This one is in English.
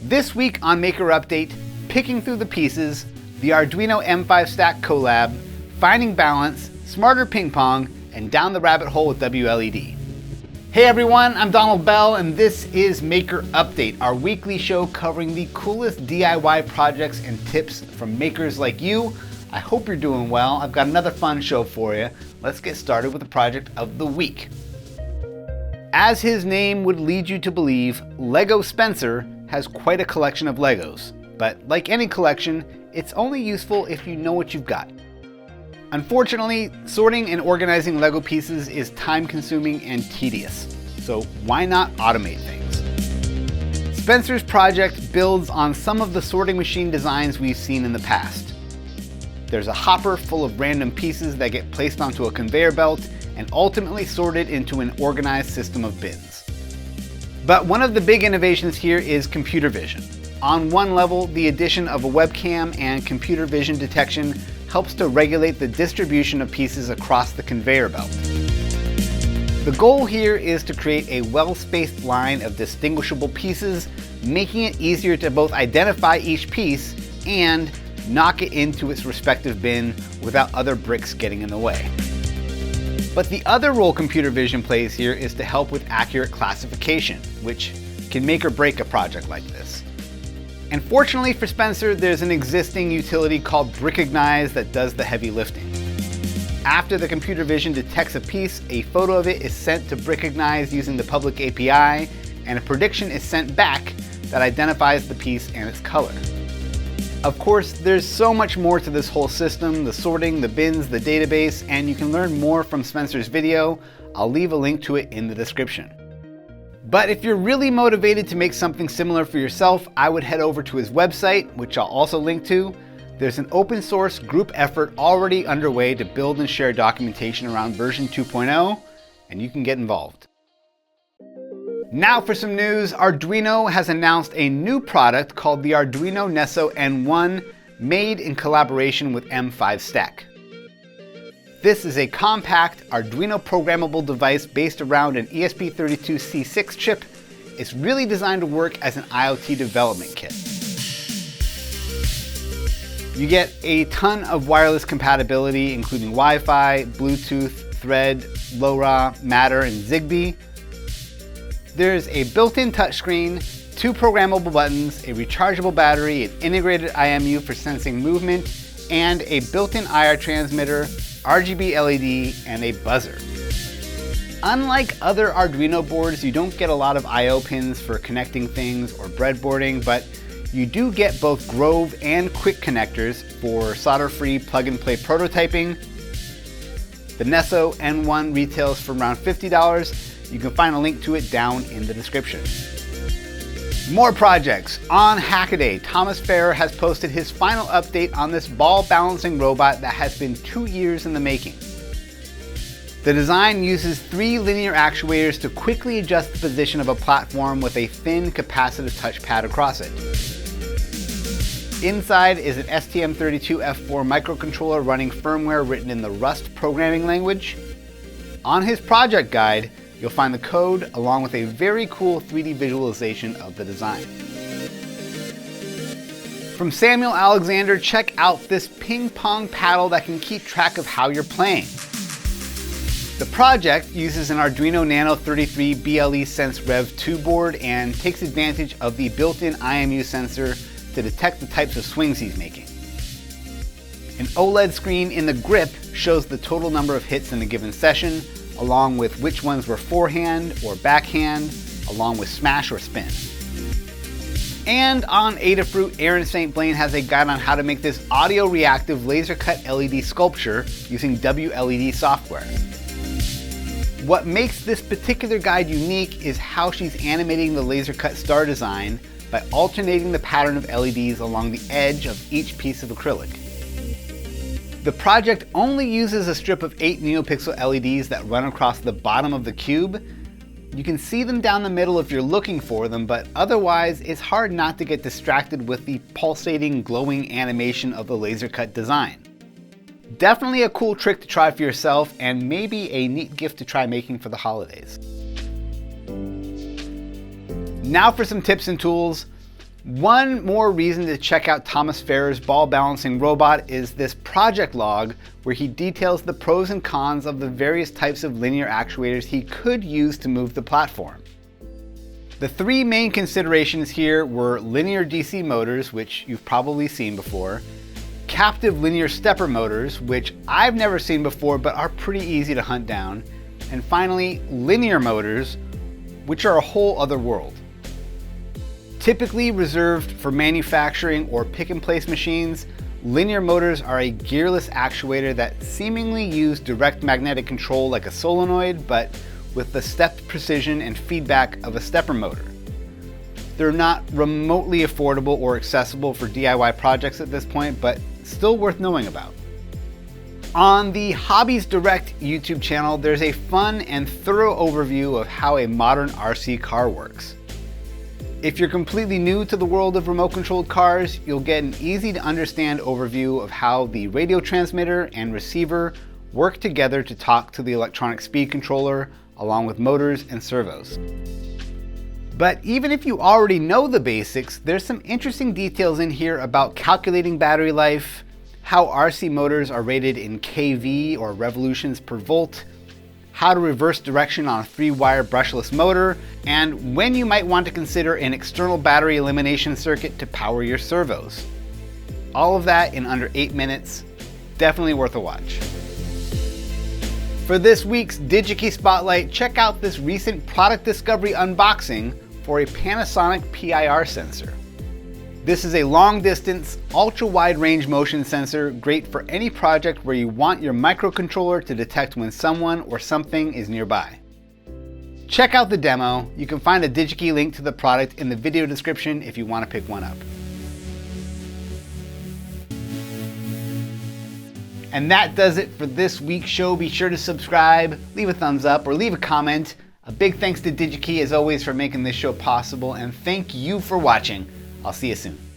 This week on Maker Update, picking through the pieces, the Arduino M5 stack collab, finding balance, smarter ping pong, and down the rabbit hole with WLED. Hey everyone, I'm Donald Bell and this is Maker Update, our weekly show covering the coolest DIY projects and tips from makers like you. I hope you're doing well. I've got another fun show for you. Let's get started with the project of the week. As his name would lead you to believe, LegoSpencer has quite a collection of Legos, but like any collection, it's only useful if you know what you've got. Unfortunately, sorting and organizing Lego pieces is time-consuming and tedious, so why not automate things? Spencer's project builds on some of the sorting machine designs we've seen in the past. There's a hopper full of random pieces that get placed onto a conveyor belt and ultimately sorted into an organized system of bins. But one of the big innovations here is computer vision. On one level, the addition of a webcam and computer vision detection helps to regulate the distribution of pieces across the conveyor belt. The goal here is to create a well-spaced line of distinguishable pieces, making it easier to both identify each piece and knock it into its respective bin without other bricks getting in the way. But the other role computer vision plays here is to help with accurate classification, which can make or break a project like this. And fortunately for Spencer, there's an existing utility called Brickignize that does the heavy lifting. After the computer vision detects a piece, a photo of it is sent to Brickignize using the public API, and a prediction is sent back that identifies the piece and its color. Of course, there's so much more to this whole system, the sorting, the bins, the database, and you can learn more from Spencer's video. I'll leave a link to it in the description. But if you're really motivated to make something similar for yourself, I would head over to his website, which I'll also link to. There's an open source group effort already underway to build and share documentation around version 2.0, and you can get involved. Now for some news. Arduino has announced a new product called the Arduino Nesso N1, made in collaboration with M5 Stack. This is a compact Arduino programmable device based around an ESP32C6 chip. It's really designed to work as an IoT development kit. You get a ton of wireless compatibility, including Wi-Fi, Bluetooth, Thread, LoRa, Matter, and Zigbee. There's a built-in touchscreen, 2 programmable buttons, a rechargeable battery, an integrated IMU for sensing movement, and a built-in IR transmitter, RGB LED, and a buzzer. Unlike other Arduino boards, you don't get a lot of I/O pins for connecting things or breadboarding, but you do get both Grove and Quick connectors for solder-free plug-and-play prototyping. The Nesso N1 retails for around $50. You can find a link to it down in the description. More projects. On Hackaday, Tamas Feher has posted his final update on this ball balancing robot that has been 2 years in the making. The design uses 3 linear actuators to quickly adjust the position of a platform with a thin capacitive touchpad across it. Inside is an STM32F4 microcontroller running firmware written in the Rust programming language. On his project guide, you'll find the code along with a very cool 3D visualization of the design. From Samuel Alexander, check out this ping pong paddle that can keep track of how you're playing. The project uses an Arduino Nano 33 BLE Sense Rev 2 board and takes advantage of the built-in IMU sensor to detect the types of swings he's making. An OLED screen in the grip shows the total number of hits in a given session, along with which ones were forehand or backhand, along with smash or spin. And on Adafruit, Erin St. Blaine has a guide on how to make this audio-reactive laser-cut LED sculpture using WLED software. What makes this particular guide unique is how she's animating the laser-cut star design by alternating the pattern of LEDs along the edge of each piece of acrylic. The project only uses a strip of 8 neopixel LEDs that run across the bottom of the cube. You can see them down the middle if you're looking for them, but otherwise it's hard not to get distracted with the pulsating, glowing animation of the laser cut design. Definitely a cool trick to try for yourself and maybe a neat gift to try making for the holidays. Now for some tips and tools. One more reason to check out Tamas Feher's ball balancing robot is this project log where he details the pros and cons of the various types of linear actuators he could use to move the platform. The three main considerations here were linear DC motors, which you've probably seen before, captive linear stepper motors, which I've never seen before but are pretty easy to hunt down, and finally linear motors, which are a whole other world. Typically reserved for manufacturing or pick-and-place machines, linear motors are a gearless actuator that seemingly use direct magnetic control like a solenoid, but with the stepped precision and feedback of a stepper motor. They're not remotely affordable or accessible for DIY projects at this point, but still worth knowing about. On the Hobbies Direct YouTube channel, there's a fun and thorough overview of how a modern RC car works. If you're completely new to the world of remote-controlled cars, you'll get an easy-to-understand overview of how the radio transmitter and receiver work together to talk to the electronic speed controller, along with motors and servos. But even if you already know the basics, there's some interesting details in here about calculating battery life, how RC motors are rated in kV or revolutions per volt, how to reverse direction on a 3-wire brushless motor, and when you might want to consider an external battery elimination circuit to power your servos. All of that in under 8 minutes. Definitely worth a watch. For this week's DigiKey Spotlight, check out this recent product discovery unboxing for a Panasonic PIR sensor. This is a long-distance, ultra-wide range motion sensor, great for any project where you want your microcontroller to detect when someone or something is nearby. Check out the demo. You can find a DigiKey link to the product in the video description if you want to pick one up. And that does it for this week's show. Be sure to subscribe, leave a thumbs up, or leave a comment. A big thanks to DigiKey as always for making this show possible, and thank you for watching. I'll see you soon.